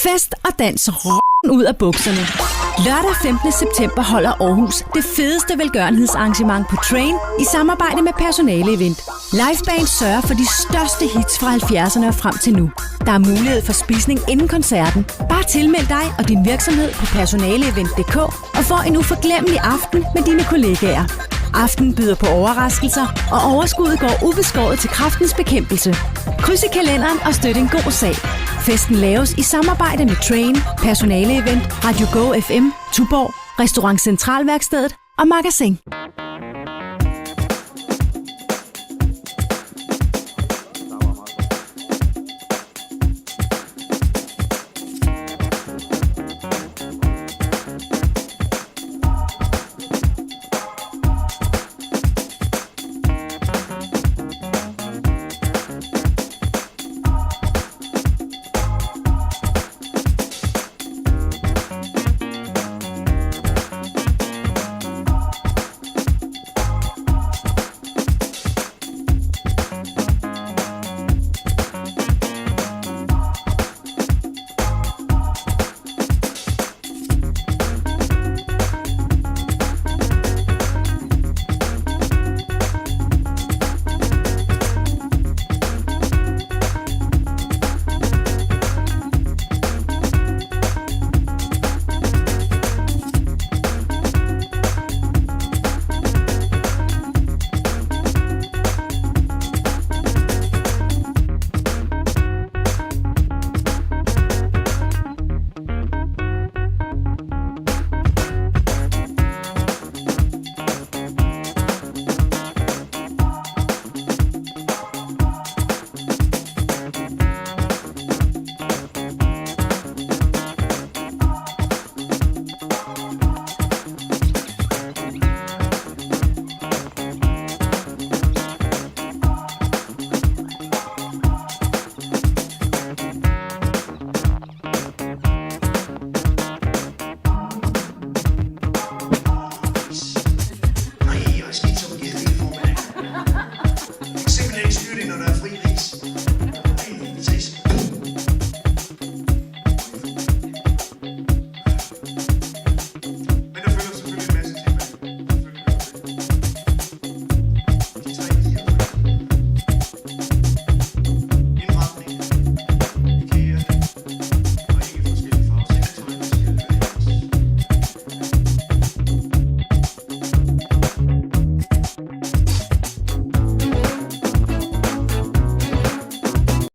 Fest og dans ud af bukserne. Lørdag 15. september holder Aarhus det fedeste velgørenhedsarrangement på Train i samarbejde med Personale Event. Liveband sørger for de største hits fra 70'erne og frem til nu. Der er mulighed for spisning inden koncerten. Bare tilmeld dig og din virksomhed på personaleevent.dk og få en uforglemmelig aften med dine kollegaer. Aftenen byder på overraskelser, og overskuddet går ubeskåret til Kræftens Bekæmpelse. Kryds i kalenderen og støt en god sag. Festen laves i samarbejde med Train, Personale Event, Radio Go FM, Tuborg, Restaurant Centralværkstedet og Magasin.